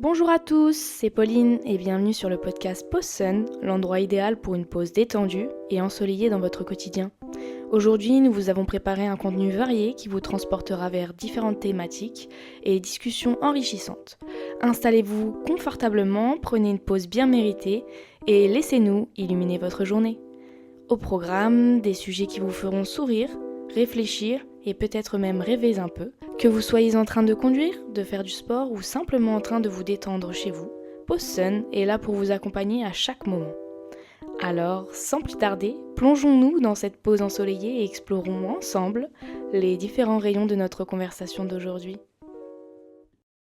Bonjour à tous, c'est Pauline et bienvenue sur le podcast Pause Sun, l'endroit idéal pour une pause détendue et ensoleillée dans votre quotidien. Aujourd'hui, nous vous avons préparé un contenu varié qui vous transportera vers différentes thématiques et discussions enrichissantes. Installez-vous confortablement, prenez une pause bien méritée et laissez-nous illuminer votre journée. Au programme, des sujets qui vous feront sourire, réfléchir et peut-être même rêver un peu. Que vous soyez en train de conduire, de faire du sport ou simplement en train de vous détendre chez vous, Pause Sun est là pour vous accompagner à chaque moment. Alors, sans plus tarder, plongeons-nous dans cette pause ensoleillée et explorons ensemble les différents rayons de notre conversation d'aujourd'hui.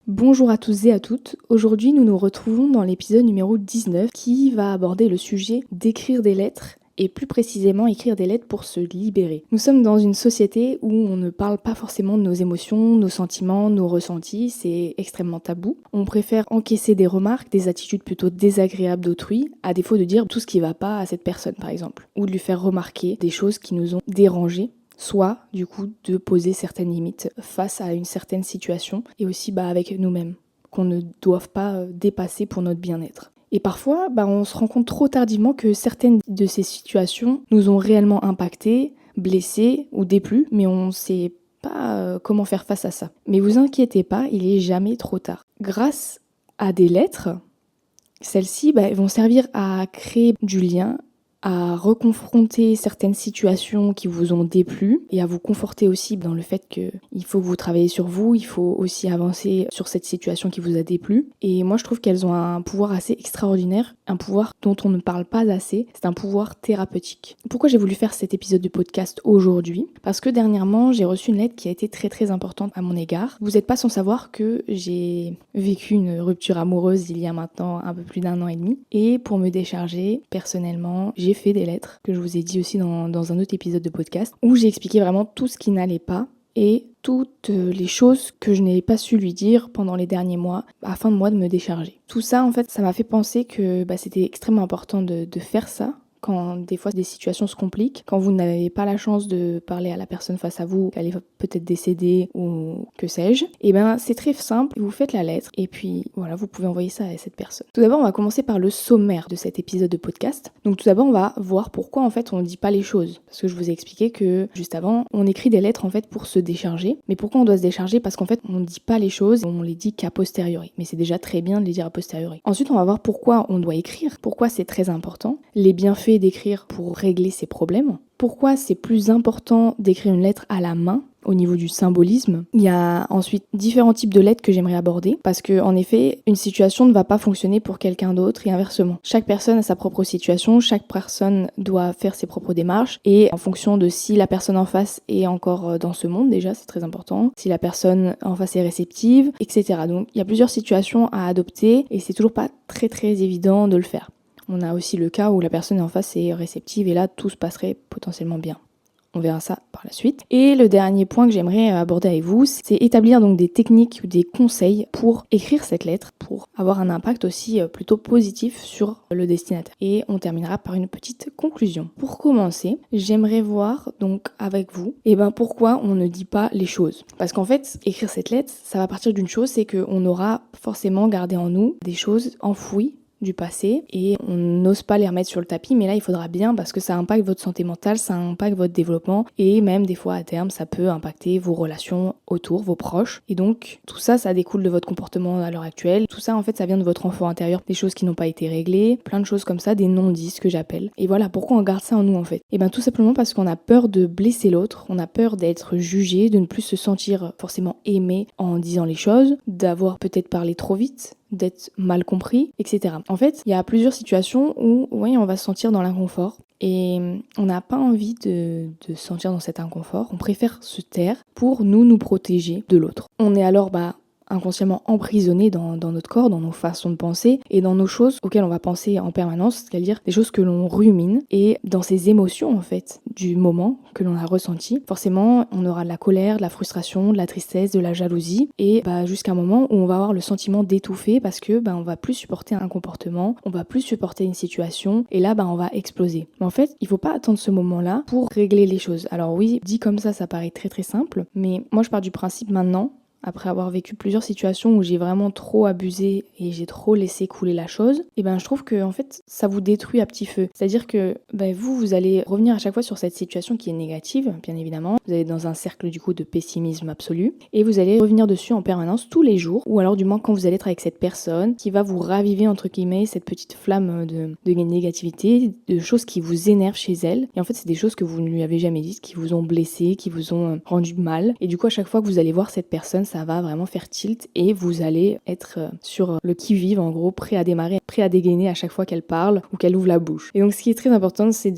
Bonjour à tous et à toutes, aujourd'hui nous nous retrouvons dans l'épisode numéro 19 qui va aborder le sujet d'écrire des lettres et plus précisément écrire des lettres pour se libérer. Nous sommes dans une société où on ne parle pas forcément de nos émotions, nos sentiments, nos ressentis, c'est extrêmement tabou. On préfère encaisser des remarques, des attitudes plutôt désagréables d'autrui, à défaut de dire tout ce qui va pas à cette personne par exemple, ou de lui faire remarquer des choses qui nous ont dérangés. Soit, du coup, de poser certaines limites face à une certaine situation et aussi avec nous-mêmes, qu'on ne doive pas dépasser pour notre bien-être. Et parfois, on se rend compte trop tardivement que certaines de ces situations nous ont réellement impactés, blessés ou déplu, mais on ne sait pas comment faire face à ça. Mais vous inquiétez pas, il est jamais trop tard. Grâce à des lettres, celles-ci vont servir à créer du lien, à reconfronter certaines situations qui vous ont déplu et à vous conforter aussi dans le fait qu'il faut que vous travaillez sur vous, il faut aussi avancer sur cette situation qui vous a déplu. Et moi je trouve qu'elles ont un pouvoir assez extraordinaire, un pouvoir dont on ne parle pas assez, c'est un pouvoir thérapeutique. Pourquoi j'ai voulu faire cet épisode de podcast aujourd'hui ? Parce que dernièrement j'ai reçu une lettre qui a été très très importante à mon égard. Vous n'êtes pas sans savoir que j'ai vécu une rupture amoureuse il y a maintenant un peu plus d'1 an et demi. Et pour me décharger, personnellement, j'ai fait des lettres, que je vous ai dit aussi dans un autre épisode de podcast, où j'ai expliqué vraiment tout ce qui n'allait pas et toutes les choses que je n'ai pas su lui dire pendant les derniers mois afin de moi de me décharger. Tout ça, en fait, ça m'a fait penser que c'était extrêmement important de faire ça. Quand des fois des situations se compliquent, quand vous n'avez pas la chance de parler à la personne face à vous, qu'elle est peut-être décédée ou que sais-je, c'est très simple, vous faites la lettre et puis voilà, vous pouvez envoyer ça à cette personne. Tout d'abord, on va commencer par le sommaire de cet épisode de podcast. Donc tout d'abord, on va voir pourquoi en fait on ne dit pas les choses. Parce que je vous ai expliqué que juste avant, on écrit des lettres en fait pour se décharger. Mais pourquoi on doit se décharger ? Parce qu'en fait, on ne dit pas les choses, on les dit qu'a posteriori. Mais c'est déjà très bien de les dire a posteriori. Ensuite, on va voir pourquoi on doit écrire, pourquoi c'est très important, les bienfaits d'écrire pour régler ses problèmes. Pourquoi c'est plus important d'écrire une lettre à la main au niveau du symbolisme. Il y a ensuite différents types de lettres que j'aimerais aborder parce que en effet, une situation ne va pas fonctionner pour quelqu'un d'autre et inversement. Chaque personne a sa propre situation, chaque personne doit faire ses propres démarches et en fonction de si la personne en face est encore dans ce monde, déjà c'est très important, si la personne en face est réceptive, etc. Donc il y a plusieurs situations à adopter et c'est toujours pas très très évident de le faire. On a aussi le cas où la personne en face est réceptive et là tout se passerait potentiellement bien. On verra ça par la suite. Et le dernier point que j'aimerais aborder avec vous, c'est établir donc des techniques ou des conseils pour écrire cette lettre, pour avoir un impact aussi plutôt positif sur le destinataire. Et on terminera par une petite conclusion. Pour commencer, j'aimerais voir donc avec vous, pourquoi on ne dit pas les choses. Parce qu'en fait, écrire cette lettre, ça va partir d'une chose, c'est qu'on aura forcément gardé en nous des choses enfouies du passé et on n'ose pas les remettre sur le tapis, mais là il faudra bien parce que ça impacte votre santé mentale, ça impacte votre développement et même des fois à terme ça peut impacter vos relations autour, vos proches, et donc tout ça, ça découle de votre comportement à l'heure actuelle. Tout ça en fait ça vient de votre enfant intérieur, des choses qui n'ont pas été réglées, plein de choses comme ça, des non-dits que j'appelle. Et voilà, pourquoi on garde ça en nous en fait ? Tout simplement parce qu'on a peur de blesser l'autre, on a peur d'être jugé, de ne plus se sentir forcément aimé en disant les choses, d'avoir peut-être parlé trop vite, d'être mal compris, etc. En fait, il y a plusieurs situations où on va se sentir dans l'inconfort et on n'a pas envie de se sentir dans cet inconfort. On préfère se taire pour nous protéger de l'autre. On est alors inconsciemment emprisonné dans notre corps, dans nos façons de penser et dans nos choses auxquelles on va penser en permanence, c'est-à-dire des choses que l'on rumine et dans ces émotions en fait du moment que l'on a ressenti. Forcément, on aura de la colère, de la frustration, de la tristesse, de la jalousie et jusqu'à un moment où on va avoir le sentiment d'étouffer parce que on va plus supporter un comportement, on va plus supporter une situation et là on va exploser. Mais en fait, il faut pas attendre ce moment-là pour régler les choses. Alors oui, dit comme ça paraît très très simple, mais moi je pars du principe maintenant, après avoir vécu plusieurs situations où j'ai vraiment trop abusé et j'ai trop laissé couler la chose, et ben je trouve que en fait ça vous détruit à petit feu. C'est-à-dire que vous allez revenir à chaque fois sur cette situation qui est négative, bien évidemment. Vous allez dans un cercle du coup de pessimisme absolu et vous allez revenir dessus en permanence tous les jours, ou alors du moins quand vous allez être avec cette personne qui va vous raviver entre guillemets cette petite flamme de négativité, de choses qui vous énervent chez elle. Et en fait c'est des choses que vous ne lui avez jamais dites, qui vous ont blessé, qui vous ont rendu mal. Et du coup à chaque fois que vous allez voir cette personne, ça va vraiment faire tilt et vous allez être sur le qui-vive en gros, prêt à démarrer, prêt à dégainer à chaque fois qu'elle parle ou qu'elle ouvre la bouche. Et donc ce qui est très important c'est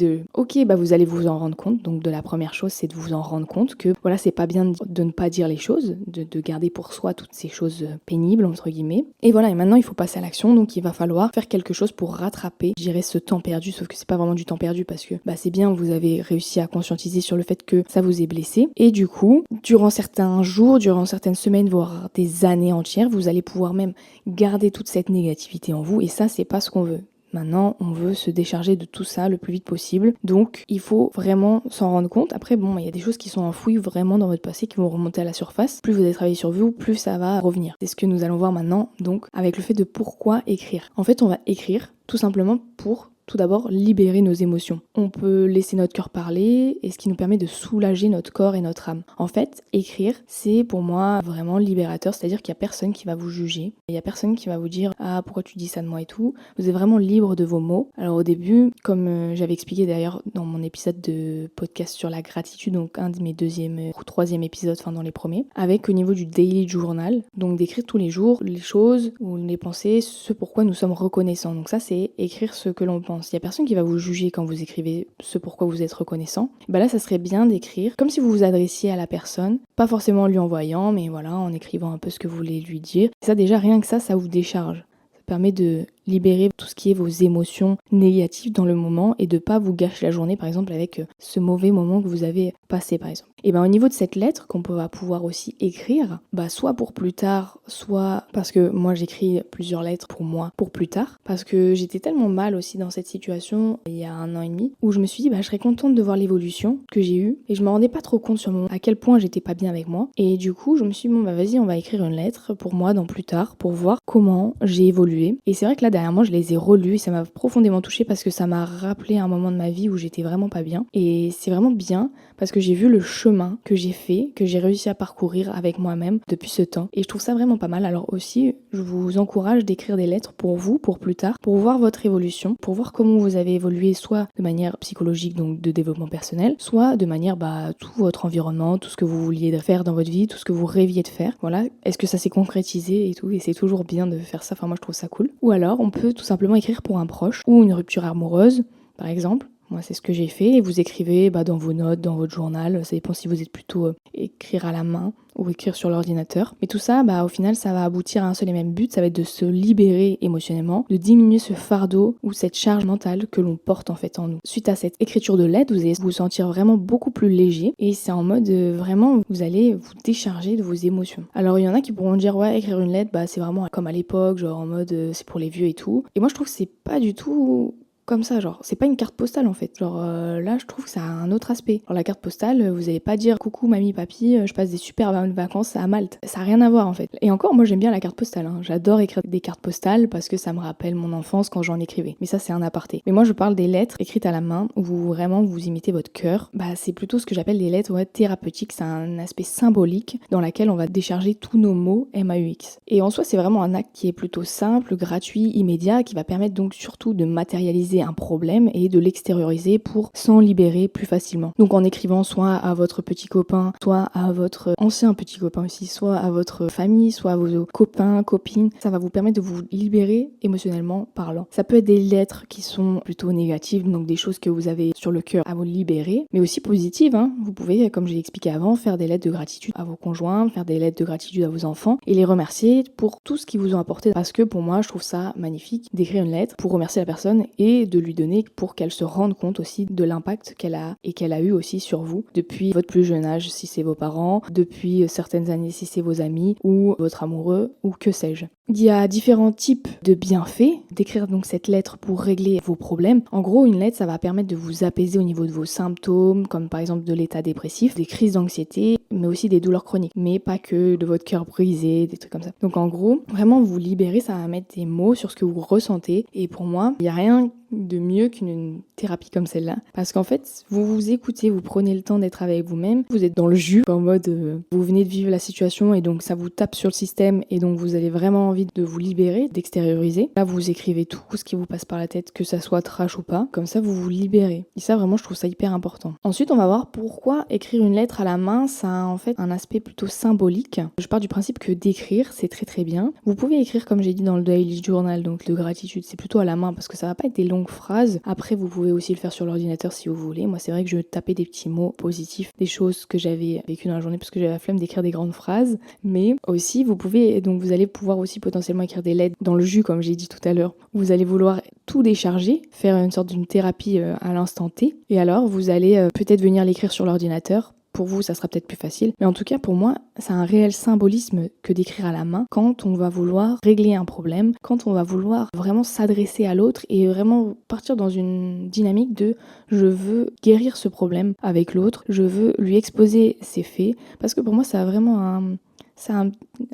vous allez vous en rendre compte. Donc de la première chose c'est de vous en rendre compte que voilà c'est pas bien de ne pas dire les choses, de garder pour soi toutes ces choses pénibles entre guillemets. Et voilà, et maintenant il faut passer à l'action, donc il va falloir faire quelque chose pour rattraper, je dirais, ce temps perdu, sauf que c'est pas vraiment du temps perdu parce que c'est bien, vous avez réussi à conscientiser sur le fait que ça vous est blessé. Et du coup, durant certains jours, durant certaines semaines, voire des années entières, vous allez pouvoir même garder toute cette négativité en vous et ça c'est pas ce qu'on veut. Maintenant, on veut se décharger de tout ça le plus vite possible. Donc, il faut vraiment s'en rendre compte. Après, il y a des choses qui sont enfouies vraiment dans votre passé, qui vont remonter à la surface. Plus vous allez travailler sur vous, plus ça va revenir. C'est ce que nous allons voir maintenant, donc, avec le fait de pourquoi écrire. En fait, on va écrire tout simplement pour tout d'abord libérer nos émotions. On peut laisser notre cœur parler et ce qui nous permet de soulager notre corps et notre âme. En fait, écrire, c'est pour moi vraiment libérateur, c'est-à-dire qu'il n'y a personne qui va vous juger, il n'y a personne qui va vous dire « Ah, pourquoi tu dis ça de moi et tout ?» Vous êtes vraiment libre de vos mots. Alors au début, comme j'avais expliqué d'ailleurs dans mon épisode de podcast sur la gratitude, donc un de mes deuxième ou troisième épisodes, dans les premiers, avec au niveau du daily journal, donc d'écrire tous les jours les choses ou les pensées, ce pourquoi nous sommes reconnaissants. Donc ça, c'est écrire ce que l'on pense. Il n'y a personne qui va vous juger quand vous écrivez ce pourquoi vous êtes reconnaissant. Là, ça serait bien d'écrire comme si vous vous adressiez à la personne, pas forcément en lui envoyant, mais voilà, en écrivant un peu ce que vous voulez lui dire. Et ça, déjà, rien que ça vous décharge. Ça permet de libérer tout ce qui est vos émotions négatives dans le moment et de pas vous gâcher la journée, par exemple, avec ce mauvais moment que vous avez passé, par exemple. Et au niveau de cette lettre qu'on va pouvoir aussi écrire, soit pour plus tard, soit parce que moi j'écris plusieurs lettres pour moi, pour plus tard, parce que j'étais tellement mal aussi dans cette situation il y a 1 an et demi, où je me suis dit je serais contente de voir l'évolution que j'ai eue, et je me rendais pas trop compte sur le moment à quel point j'étais pas bien avec moi, et du coup je me suis dit vas-y, on va écrire une lettre pour moi dans plus tard, pour voir comment j'ai évolué. Et c'est vrai que là derrière moi je les ai relus et ça m'a profondément touchée parce que ça m'a rappelé un moment de ma vie où j'étais vraiment pas bien, et c'est vraiment bien parce que j'ai vu le chemin que j'ai fait, que j'ai réussi à parcourir avec moi-même depuis ce temps. Et je trouve ça vraiment pas mal. Alors aussi, je vous encourage d'écrire des lettres pour vous, pour plus tard, pour voir votre évolution, pour voir comment vous avez évolué, soit de manière psychologique, donc de développement personnel, soit de manière tout votre environnement, tout ce que vous vouliez faire dans votre vie, tout ce que vous rêviez de faire. Voilà, est-ce que ça s'est concrétisé et tout, et c'est toujours bien de faire ça. Moi je trouve ça cool. Ou alors on peut tout simplement écrire pour un proche ou une rupture amoureuse, par exemple. Moi, c'est ce que j'ai fait, et vous écrivez dans vos notes, dans votre journal, ça dépend si vous êtes plutôt écrire à la main ou écrire sur l'ordinateur. Mais tout ça, au final, ça va aboutir à un seul et même but, ça va être de se libérer émotionnellement, de diminuer ce fardeau ou cette charge mentale que l'on porte en fait en nous. Suite à cette écriture de lettre, vous allez vous sentir vraiment beaucoup plus léger, et c'est en mode vraiment, vous allez vous décharger de vos émotions. Alors il y en a qui pourront dire ouais, écrire une lettre, c'est vraiment comme à l'époque, genre en mode c'est pour les vieux et tout. Et moi je trouve que c'est pas du tout comme ça, c'est pas une carte postale en fait. Là, je trouve que ça a un autre aspect. La carte postale, vous allez pas dire coucou mamie, papy, je passe des super vacances à Malte. Ça a rien à voir en fait. Et encore, moi j'aime bien la carte postale. J'adore écrire des cartes postales parce que ça me rappelle mon enfance quand j'en écrivais. Mais ça, c'est un aparté. Mais moi, je parle des lettres écrites à la main où vous imitez votre cœur. C'est plutôt ce que j'appelle des lettres thérapeutiques. C'est un aspect symbolique dans laquelle on va décharger tous nos mots MAUX. Et en soi, c'est vraiment un acte qui est plutôt simple, gratuit, immédiat, qui va permettre donc surtout de matérialiser un problème et de l'extérioriser pour s'en libérer plus facilement. Donc en écrivant soit à votre petit copain, soit à votre ancien petit copain aussi, soit à votre famille, soit à vos copains, copines, ça va vous permettre de vous libérer émotionnellement parlant. Ça peut être des lettres qui sont plutôt négatives, donc des choses que vous avez sur le cœur à vous libérer, mais aussi positives. Vous pouvez, comme j'ai expliqué avant, faire des lettres de gratitude à vos conjoints, faire des lettres de gratitude à vos enfants et les remercier pour tout ce qu'ils vous ont apporté, parce que pour moi, je trouve ça magnifique d'écrire une lettre pour remercier la personne et de lui donner pour qu'elle se rende compte aussi de l'impact qu'elle a eu aussi sur vous depuis votre plus jeune âge, si c'est vos parents, depuis certaines années si c'est vos amis ou votre amoureux ou que sais-je. Il y a différents types de bienfaits d'écrire donc cette lettre pour régler vos problèmes. En gros, une lettre, ça va permettre de vous apaiser au niveau de vos symptômes, comme par exemple de l'état dépressif, des crises d'anxiété, mais aussi des douleurs chroniques, mais pas que de votre cœur brisé, des trucs comme ça. Donc en gros, vraiment vous libérer, ça va mettre des mots sur ce que vous ressentez. Et pour moi, il n'y a rien de mieux qu'une thérapie comme celle-là. Parce qu'en fait, vous vous écoutez, vous prenez le temps d'être avec vous-même, vous êtes dans le jus, en mode vous venez de vivre la situation et donc ça vous tape sur le système et donc vous avez vraiment envie de vous libérer, d'extérioriser. Là, vous écrivez tout ce qui vous passe par la tête, que ça soit trash ou pas. Comme ça, vous vous libérez. Et ça, vraiment, je trouve ça hyper important. Ensuite, on va voir pourquoi écrire une lettre à la main, ça a en fait un aspect plutôt symbolique. Je pars du principe que d'écrire, c'est très très bien. Vous pouvez écrire, comme j'ai dit dans le Daily Journal, donc de gratitude, c'est plutôt à la main parce que ça va pas être des longues phrases. Après, vous pouvez aussi le faire sur l'ordinateur si vous voulez. Moi, c'est vrai que je tapais des petits mots positifs, des choses que j'avais vécues dans la journée parce que j'avais la flemme d'écrire des grandes phrases. Mais aussi, vous allez pouvoir aussi potentiellement écrire des lettres dans le jus, comme j'ai dit tout à l'heure. Vous allez vouloir tout décharger, faire une sorte d'une thérapie à l'instant T. Et alors, vous allez peut-être venir l'écrire sur l'ordinateur. Pour vous, ça sera peut-être plus facile. Mais en tout cas, pour moi, c'est un réel symbolisme que d'écrire à la main quand on va vouloir régler un problème, quand on va vouloir vraiment s'adresser à l'autre et vraiment partir dans une dynamique de je veux guérir ce problème avec l'autre, je veux lui exposer ses faits. Parce que pour moi, ça a vraiment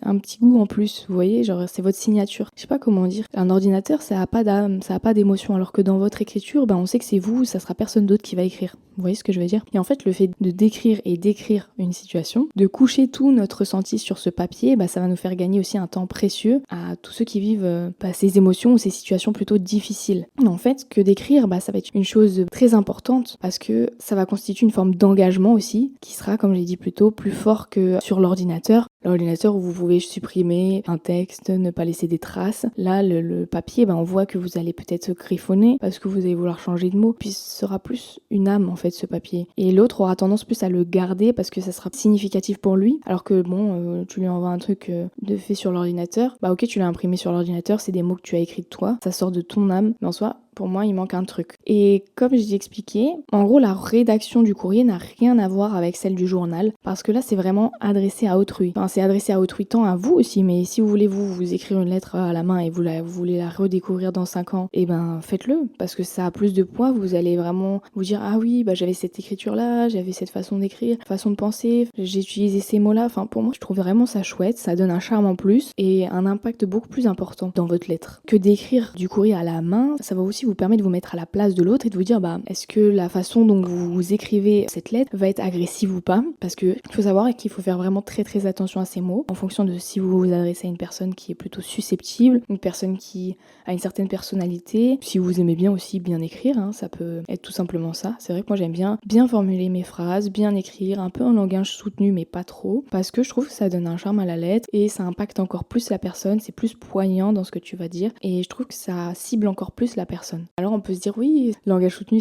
un petit goût en plus, vous voyez, genre c'est votre signature. Je sais pas comment dire. Un ordinateur, ça a pas d'âme, ça a pas d'émotion, alors que dans votre écriture, on sait que c'est vous, ça sera personne d'autre qui va écrire. Vous voyez ce que je veux dire? Et en fait, le fait de décrire et d'écrire une situation, de coucher tout notre ressenti sur ce papier, ça va nous faire gagner aussi un temps précieux à tous ceux qui vivent ces émotions ou ces situations plutôt difficiles. En fait, que d'écrire, ça va être une chose très importante parce que ça va constituer une forme d'engagement aussi qui sera, comme j'ai dit plus tôt, plus fort que sur l'ordinateur. L'ordinateur où vous pouvez supprimer un texte, ne pas laisser des traces. Là, le papier, on voit que vous allez peut-être griffonner parce que vous allez vouloir changer de mots. Puis ce sera plus une âme en fait, ce papier. Et l'autre aura tendance plus à le garder parce que ça sera significatif pour lui. Alors que tu lui envoies un truc de fait sur l'ordinateur. Ok, tu l'as imprimé sur l'ordinateur, c'est des mots que tu as écrits de toi. Ça sort de ton âme. Mais en soi, pour moi, il manque un truc. Et comme j'ai expliqué, en gros, la rédaction du courrier n'a rien à voir avec celle du journal, parce que là, c'est vraiment adressé à autrui. Enfin, c'est adressé à autrui tant à vous aussi, mais si vous voulez vous écrire une lettre à la main et vous voulez la redécouvrir dans 5 ans, faites-le, parce que ça a plus de poids, vous allez vraiment vous dire, ah oui, j'avais cette écriture-là, j'avais cette façon d'écrire, façon de penser, j'ai utilisé ces mots-là. Enfin, pour moi, je trouve vraiment ça chouette, ça donne un charme en plus et un impact beaucoup plus important dans votre lettre. Que d'écrire du courrier à la main, ça va aussi vous permet de vous mettre à la place de l'autre et de vous dire est-ce que la façon dont vous écrivez cette lettre va être agressive ou pas, parce que il faut savoir qu'il faut faire vraiment très très attention à ces mots en fonction de si vous vous adressez à une personne qui est plutôt susceptible, une personne qui a une certaine personnalité, si vous aimez bien aussi bien écrire, ça peut être tout simplement ça. C'est vrai que moi j'aime bien formuler mes phrases, bien écrire, un peu en langage soutenu mais pas trop, parce que je trouve que ça donne un charme à la lettre et ça impacte encore plus la personne, c'est plus poignant dans ce que tu vas dire et je trouve que ça cible encore plus la personne. Alors on peut se dire oui, le langage soutenu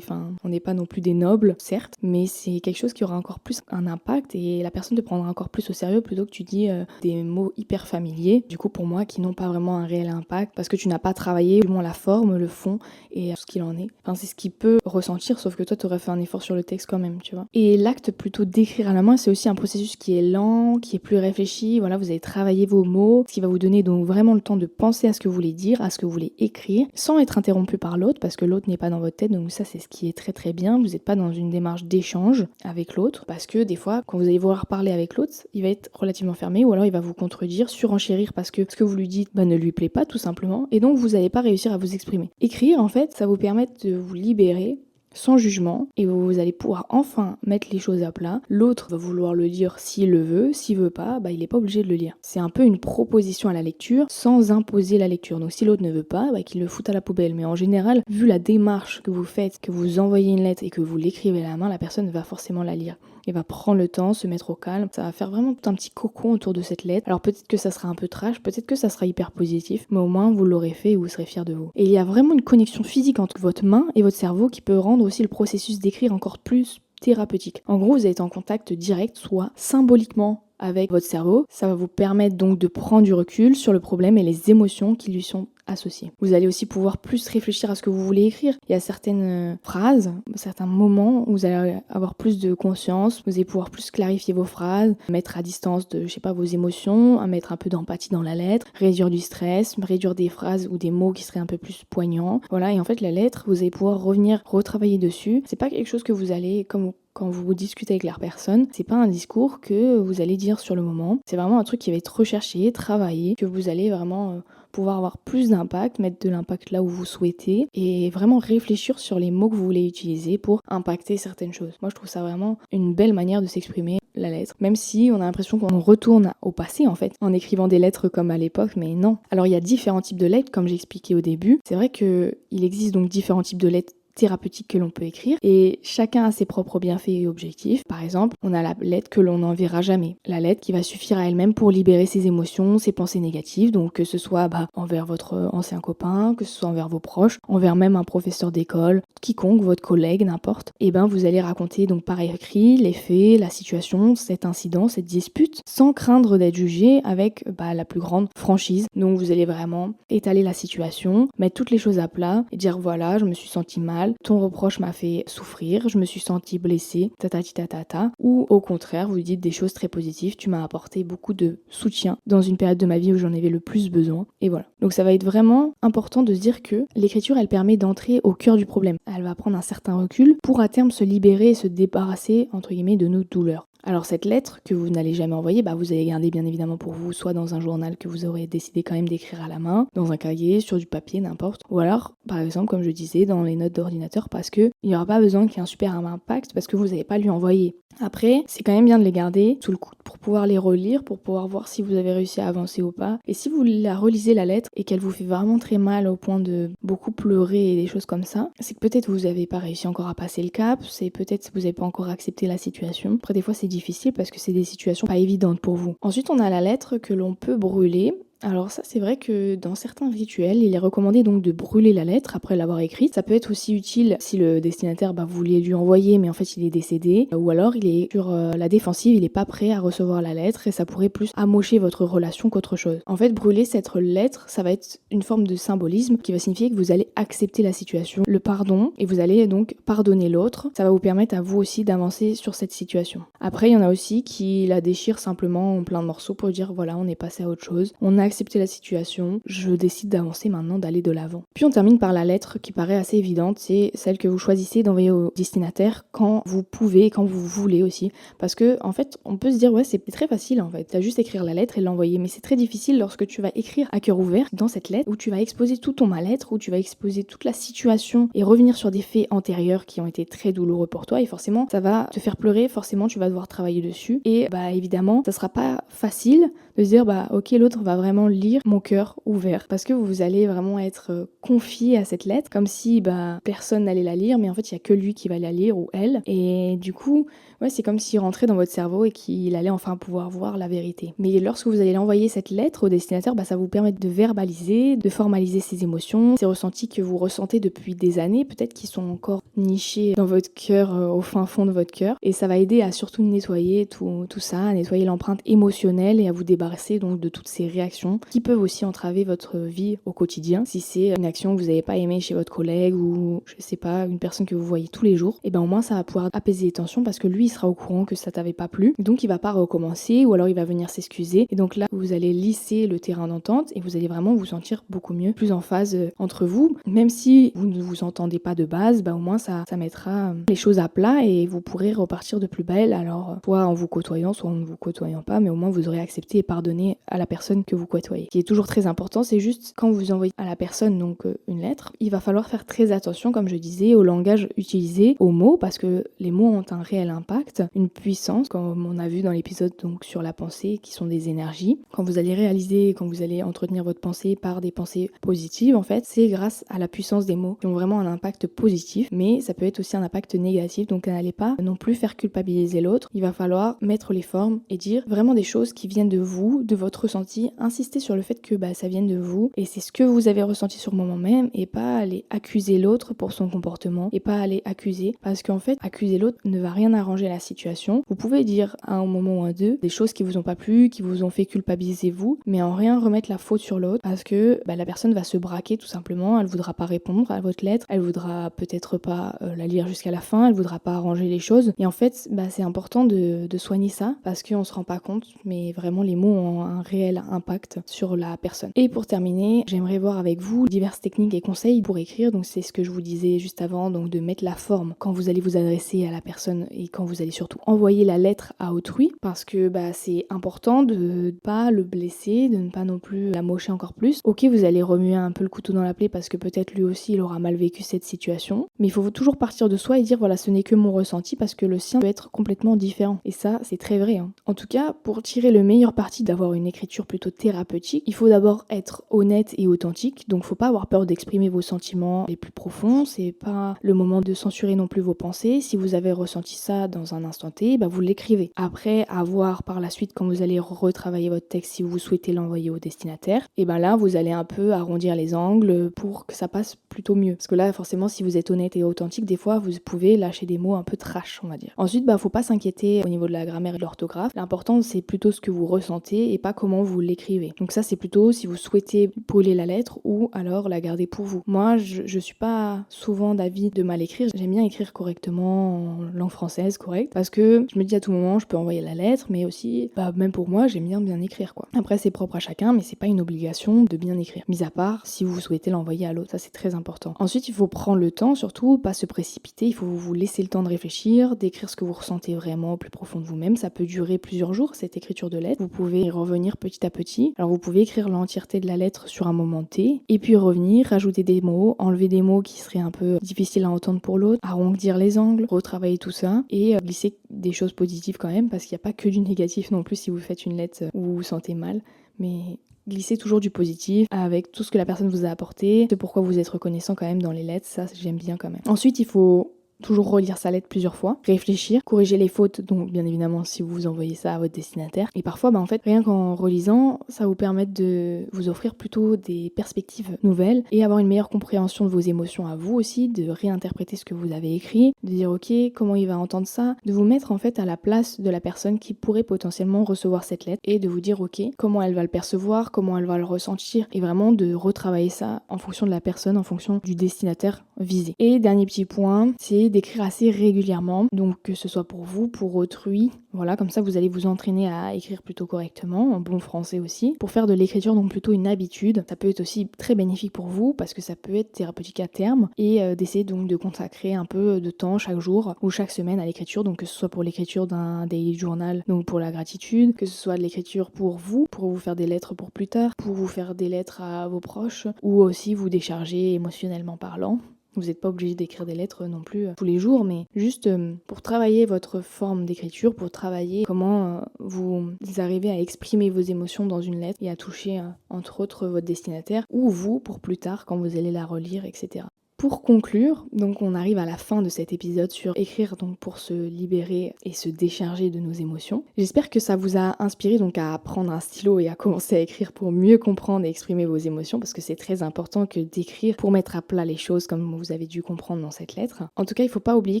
on n'est pas non plus des nobles, certes, mais c'est quelque chose qui aura encore plus un impact et la personne te prendra encore plus au sérieux plutôt que tu dis des mots hyper familiers, du coup pour moi qui n'ont pas vraiment un réel impact parce que tu n'as pas travaillé du moins la forme, le fond et tout ce qu'il en est. Enfin c'est ce qu'il peut ressentir sauf que toi tu aurais fait un effort sur le texte quand même, tu vois. Et l'acte plutôt d'écrire à la main, c'est aussi un processus qui est lent, qui est plus réfléchi, voilà, vous allez travailler vos mots, ce qui va vous donner donc vraiment le temps de penser à ce que vous voulez dire, à ce que vous voulez écrire, sans être interrompu par l'autre parce que l'autre n'est pas dans votre tête, donc ça c'est ce qui est très très bien, vous n'êtes pas dans une démarche d'échange avec l'autre parce que des fois quand vous allez vouloir parler avec l'autre, il va être relativement fermé ou alors il va vous contredire, surenchérir parce que ce que vous lui dites ne lui plaît pas tout simplement et donc vous n'allez pas réussir à vous exprimer. Écrire en fait, ça vous permet de vous libérer sans jugement et vous allez pouvoir enfin mettre les choses à plat. L'autre va vouloir le lire s'il le veut, s'il veut pas, il n'est pas obligé de le lire. C'est un peu une proposition à la lecture sans imposer la lecture. Donc si l'autre ne veut pas, qu'il le foute à la poubelle. Mais en général, vu la démarche que vous faites, que vous envoyez une lettre et que vous l'écrivez à la main, la personne va forcément la lire. Il va prendre le temps, se mettre au calme. Ça va faire vraiment tout un petit cocon autour de cette lettre. Alors peut-être que ça sera un peu trash, peut-être que ça sera hyper positif, mais au moins vous l'aurez fait et vous serez fiers de vous. Et il y a vraiment une connexion physique entre votre main et votre cerveau qui peut rendre aussi le processus d'écrire encore plus thérapeutique. En gros, vous êtes en contact direct, soit symboliquement avec votre cerveau. Ça va vous permettre donc de prendre du recul sur le problème et les émotions qui lui sont associées. Vous allez aussi pouvoir plus réfléchir à ce que vous voulez écrire. Il y a certaines phrases, certains moments où vous allez avoir plus de conscience, vous allez pouvoir plus clarifier vos phrases, mettre à distance de, vos émotions, à mettre un peu d'empathie dans la lettre, réduire du stress, réduire des phrases ou des mots qui seraient un peu plus poignants. Voilà, et en fait la lettre, vous allez pouvoir revenir retravailler dessus. C'est pas quelque chose que vous allez, comme quand vous discutez avec la personne, c'est pas un discours que vous allez dire sur le moment. C'est vraiment un truc qui va être recherché, travaillé, que vous allez vraiment pouvoir avoir plus d'impact, mettre de l'impact là où vous souhaitez et vraiment réfléchir sur les mots que vous voulez utiliser pour impacter certaines choses. Moi, je trouve ça vraiment une belle manière de s'exprimer, la lettre. Même si on a l'impression qu'on retourne au passé en fait, en écrivant des lettres comme à l'époque, mais non. Alors il y a différents types de lettres, comme j'expliquais au début. C'est vrai qu'il existe donc différents types de lettres thérapeutiques que l'on peut écrire et chacun a ses propres bienfaits et objectifs. Par exemple, on a la lettre que l'on n'enverra jamais, la lettre qui va suffire à elle-même pour libérer ses émotions, ses pensées négatives, donc que ce soit envers votre ancien copain, que ce soit envers vos proches, envers même un professeur d'école, quiconque, votre collègue, n'importe. Et vous allez raconter donc par écrit les faits, la situation, cet incident, cette dispute, sans craindre d'être jugé avec la plus grande franchise. Donc vous allez vraiment étaler la situation, mettre toutes les choses à plat et dire voilà, je me suis senti mal, ton reproche m'a fait souffrir, je me suis sentie blessée, ta. Ou au contraire, vous dites des choses très positives, tu m'as apporté beaucoup de soutien dans une période de ma vie où j'en avais le plus besoin. Et voilà. Donc ça va être vraiment important de se dire que l'écriture, elle permet d'entrer au cœur du problème. Elle va prendre un certain recul pour à terme se libérer et se débarrasser, entre guillemets, de nos douleurs. Alors cette lettre que vous n'allez jamais envoyer, vous allez garder bien évidemment pour vous, soit dans un journal que vous aurez décidé quand même d'écrire à la main, dans un cahier, sur du papier, n'importe. Ou alors, par exemple, comme je disais, dans les notes d'ordinateur, parce que il n'y aura pas besoin qu'il y ait un super impact, parce que vous n'allez pas lui envoyer. Après, c'est quand même bien de les garder sous le coude pour pouvoir les relire, pour pouvoir voir si vous avez réussi à avancer ou pas. Et si vous la relisez la lettre et qu'elle vous fait vraiment très mal au point de beaucoup pleurer et des choses comme ça, c'est que peut-être vous n'avez pas réussi encore à passer le cap, c'est peut-être que vous n'avez pas encore accepté la situation. Après, des fois, c'est difficile parce que c'est des situations pas évidentes pour vous. Ensuite, on a la lettre que l'on peut brûler. Alors ça, c'est vrai que dans certains rituels, il est recommandé donc de brûler la lettre après l'avoir écrite. Ça peut être aussi utile si le destinataire voulait lui envoyer mais en fait il est décédé, ou alors il est sur la défensive, il n'est pas prêt à recevoir la lettre et ça pourrait plus amocher votre relation qu'autre chose. En fait, brûler cette lettre, ça va être une forme de symbolisme qui va signifier que vous allez accepter la situation, le pardon, et vous allez donc pardonner l'autre. Ça va vous permettre à vous aussi d'avancer sur cette situation. Après, il y en a aussi qui la déchirent simplement en plein de morceaux pour dire voilà, on est passé à autre chose, on a accepté la situation, je décide d'avancer maintenant, d'aller de l'avant. Puis on termine par la lettre qui paraît assez évidente, c'est celle que vous choisissez d'envoyer au destinataire quand vous pouvez, quand vous voulez aussi. Parce que en fait, on peut se dire ouais, c'est très facile en fait, t'as juste écrire la lettre et l'envoyer, mais c'est très difficile lorsque tu vas écrire à cœur ouvert dans cette lettre où tu vas exposer tout ton mal-être, où tu vas exposer toute la situation et revenir sur des faits antérieurs qui ont été très douloureux pour toi et forcément ça va te faire pleurer, forcément tu vas devoir travailler dessus et évidemment ça sera pas facile de se dire ok, l'autre va vraiment lire mon cœur ouvert parce que vous allez vraiment être confié à cette lettre comme si personne n'allait la lire, mais en fait il y a que lui qui va la lire ou elle, et du coup c'est comme s'il rentrait dans votre cerveau et qu'il allait enfin pouvoir voir la vérité. Mais lorsque vous allez envoyer cette lettre au destinataire, ça vous permet de verbaliser, de formaliser ces émotions, ces ressentis que vous ressentez depuis des années, peut-être qui sont encore nichés dans votre cœur, au fin fond de votre cœur, et ça va aider à surtout nettoyer tout ça, à nettoyer l'empreinte émotionnelle et à vous débarrasser donc de toutes ces réactions qui peuvent aussi entraver votre vie au quotidien. Si c'est une action que vous n'avez pas aimée chez votre collègue ou je sais pas, une personne que vous voyez tous les jours, et au moins ça va pouvoir apaiser les tensions parce que lui il sera au courant que ça t'avait pas plu, donc il va pas recommencer ou alors il va venir s'excuser, et donc là vous allez lisser le terrain d'entente et vous allez vraiment vous sentir beaucoup mieux, plus en phase entre vous, même si vous ne vous entendez pas de base, au moins ça mettra les choses à plat et vous pourrez repartir de plus belle, alors soit en vous côtoyant, soit en ne vous côtoyant pas, mais au moins vous aurez accepté et pardonné à la personne que vous côtoyez. Ce qui est toujours très important, c'est juste quand vous envoyez à la personne donc une lettre, il va falloir faire très attention, comme je disais, au langage utilisé, aux mots, parce que les mots ont un réel impact, une puissance, comme on a vu dans l'épisode donc sur la pensée, qui sont des énergies. Quand vous allez réaliser, quand vous allez entretenir votre pensée par des pensées positives, en fait, c'est grâce à la puissance des mots qui ont vraiment un impact positif, mais ça peut être aussi un impact négatif, donc n'allez pas non plus faire culpabiliser l'autre. Il va falloir mettre les formes et dire vraiment des choses qui viennent de vous, vous, de votre ressenti, insistez sur le fait que ça vienne de vous et c'est ce que vous avez ressenti sur le moment même et pas aller accuser l'autre pour son comportement et pas aller accuser parce qu'en fait, accuser l'autre ne va rien arranger la situation. Vous pouvez dire à un moment ou à deux des choses qui vous ont pas plu, qui vous ont fait culpabiliser vous, mais en rien remettre la faute sur l'autre parce que la personne va se braquer tout simplement, elle voudra pas répondre à votre lettre, elle voudra peut-être pas la lire jusqu'à la fin, elle voudra pas arranger les choses et en fait c'est important de soigner ça parce qu'on se rend pas compte mais vraiment les mots ont un réel impact sur la personne. Et pour terminer, j'aimerais voir avec vous diverses techniques et conseils pour écrire, donc c'est ce que je vous disais juste avant, donc de mettre la forme quand vous allez vous adresser à la personne et quand vous allez surtout envoyer la lettre à autrui parce que c'est important de ne pas le blesser, de ne pas non plus l'amocher encore plus. Ok, vous allez remuer un peu le couteau dans la plaie parce que peut-être lui aussi il aura mal vécu cette situation, mais il faut toujours partir de soi et dire voilà, ce n'est que mon ressenti parce que le sien peut être complètement différent et ça c'est très vrai. En tout cas, pour tirer le meilleur parti d'avoir une écriture plutôt thérapeutique, il faut d'abord être honnête et authentique, donc faut pas avoir peur d'exprimer vos sentiments les plus profonds, c'est pas le moment de censurer non plus vos pensées. Si vous avez ressenti ça dans un instant T, vous l'écrivez. Après, à voir par la suite quand vous allez retravailler votre texte si vous souhaitez l'envoyer au destinataire, et là vous allez un peu arrondir les angles pour que ça passe plutôt mieux. Parce que là forcément si vous êtes honnête et authentique, des fois vous pouvez lâcher des mots un peu trash on va dire. Ensuite faut pas s'inquiéter au niveau de la grammaire et de l'orthographe. L'important c'est plutôt ce que vous ressentez et pas comment vous l'écrivez. Donc ça c'est plutôt si vous souhaitez brûler la lettre ou alors la garder pour vous. Moi je suis pas souvent d'avis de mal écrire, j'aime bien écrire correctement en langue française correcte parce que je me dis à tout moment je peux envoyer la lettre mais aussi même pour moi j'aime bien écrire quoi. Après c'est propre à chacun mais c'est pas une obligation de bien écrire, mis à part si vous souhaitez l'envoyer à l'autre, ça c'est très important. Ensuite il faut prendre le temps, surtout pas se précipiter, il faut vous laisser le temps de réfléchir, d'écrire ce que vous ressentez vraiment au plus profond de vous-même. Ça peut durer plusieurs jours cette écriture de lettre, vous pouvez y revenir petit à petit. Alors vous pouvez écrire l'entièreté de la lettre sur un moment T et puis revenir, rajouter des mots, enlever des mots qui seraient un peu difficiles à entendre pour l'autre, arrondir les angles, retravailler tout ça et glisser des choses positives quand même parce qu'il n'y a pas que du négatif non plus si vous faites une lettre où vous vous sentez mal, mais glissez toujours du positif avec tout ce que la personne vous a apporté, c'est pourquoi vous êtes reconnaissant quand même dans les lettres, ça j'aime bien quand même. Ensuite il faut toujours relire sa lettre plusieurs fois, réfléchir, corriger les fautes, donc bien évidemment si vous envoyez ça à votre destinataire. Et parfois, en fait, rien qu'en relisant, ça vous permet de vous offrir plutôt des perspectives nouvelles et avoir une meilleure compréhension de vos émotions à vous aussi, de réinterpréter ce que vous avez écrit, de dire ok, comment il va entendre ça, de vous mettre en fait à la place de la personne qui pourrait potentiellement recevoir cette lettre et de vous dire ok, comment elle va le percevoir, comment elle va le ressentir et vraiment de retravailler ça en fonction de la personne, en fonction du destinataire visé. Et dernier petit point, c'est d'écrire assez régulièrement, donc que ce soit pour vous, pour autrui, voilà, comme ça vous allez vous entraîner à écrire plutôt correctement, en bon français aussi, pour faire de l'écriture donc plutôt une habitude. Ça peut être aussi très bénéfique pour vous parce que ça peut être thérapeutique à terme et d'essayer donc de consacrer un peu de temps chaque jour ou chaque semaine à l'écriture, donc que ce soit pour l'écriture d'un daily journal, donc pour la gratitude, que ce soit de l'écriture pour vous faire des lettres pour plus tard, pour vous faire des lettres à vos proches ou aussi vous décharger émotionnellement parlant. Vous n'êtes pas obligé d'écrire des lettres non plus tous les jours, mais juste pour travailler votre forme d'écriture, pour travailler comment vous arrivez à exprimer vos émotions dans une lettre et à toucher entre autres votre destinataire ou vous pour plus tard quand vous allez la relire, etc. Pour conclure, donc on arrive à la fin de cet épisode sur écrire donc pour se libérer et se décharger de nos émotions. J'espère que ça vous a inspiré donc à prendre un stylo et à commencer à écrire pour mieux comprendre et exprimer vos émotions parce que c'est très important que d'écrire pour mettre à plat les choses comme vous avez dû comprendre dans cette lettre. En tout cas, il ne faut pas oublier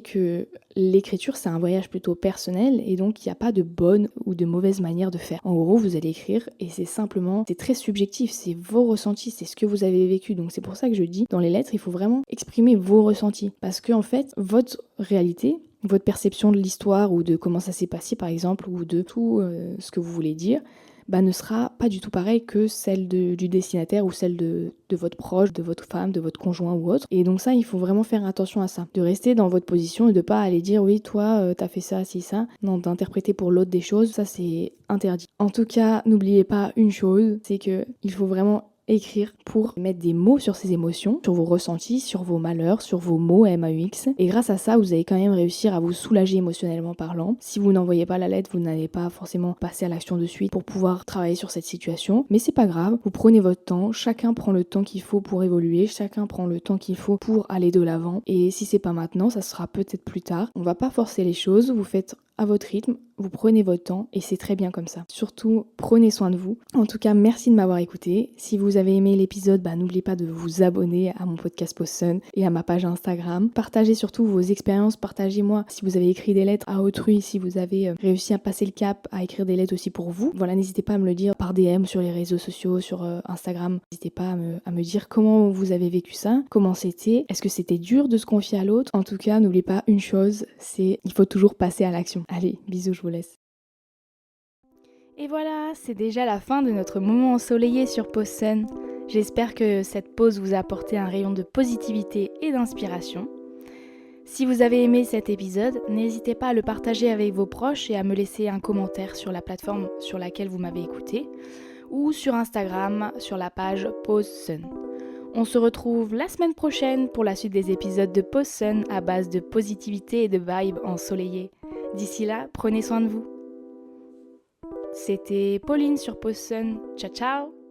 que l'écriture c'est un voyage plutôt personnel et donc il n'y a pas de bonne ou de mauvaise manière de faire. En gros, vous allez écrire et c'est très subjectif, c'est vos ressentis, c'est ce que vous avez vécu. Donc c'est pour ça que je dis dans les lettres, il faut vraiment exprimer vos ressentis parce que en fait votre réalité, votre perception de l'histoire ou de comment ça s'est passé par exemple ou de tout ce que vous voulez dire ne sera pas du tout pareil que celle du destinataire ou celle de votre proche, de votre femme, de votre conjoint ou autre. Et donc ça, il faut vraiment faire attention à ça, de rester dans votre position et de pas aller dire oui toi t'as fait ça, si ça. Non, d'interpréter pour l'autre des choses, ça c'est interdit. En tout cas, n'oubliez pas une chose, c'est que il faut vraiment écrire pour mettre des mots sur ses émotions, sur vos ressentis, sur vos malheurs, sur vos mots MAUX. Et grâce à ça, vous allez quand même réussir à vous soulager émotionnellement parlant. Si vous n'envoyez pas la lettre, vous n'allez pas forcément passer à l'action de suite pour pouvoir travailler sur cette situation. Mais c'est pas grave, vous prenez votre temps, chacun prend le temps qu'il faut pour évoluer, chacun prend le temps qu'il faut pour aller de l'avant. Et si c'est pas maintenant, ça sera peut-être plus tard. On va pas forcer les choses, vous faites à votre rythme, vous prenez votre temps et c'est très bien comme ça. Surtout, prenez soin de vous. En tout cas, merci de m'avoir écouté. Si vous avez aimé l'épisode, n'oubliez pas de vous abonner à mon podcast Postsun et à ma page Instagram. Partagez surtout vos expériences, partagez-moi si vous avez écrit des lettres à autrui, si vous avez réussi à passer le cap, à écrire des lettres aussi pour vous. Voilà, n'hésitez pas à me le dire par DM sur les réseaux sociaux, sur Instagram. N'hésitez pas à me dire comment vous avez vécu ça, comment c'était, est-ce que c'était dur de se confier à l'autre. En tout cas, n'oubliez pas une chose, c'est il faut toujours passer à l'action. Allez, bisous, je vous laisse. Et voilà, c'est déjà la fin de notre moment ensoleillé sur Postsun. J'espère que cette pause vous a apporté un rayon de positivité et d'inspiration. Si vous avez aimé cet épisode, n'hésitez pas à le partager avec vos proches et à me laisser un commentaire sur la plateforme sur laquelle vous m'avez écouté ou sur Instagram sur la page Postsun. On se retrouve la semaine prochaine pour la suite des épisodes de Postsun à base de positivité et de vibes ensoleillées. D'ici là, prenez soin de vous. C'était Pauline sur Postsun. Ciao ciao!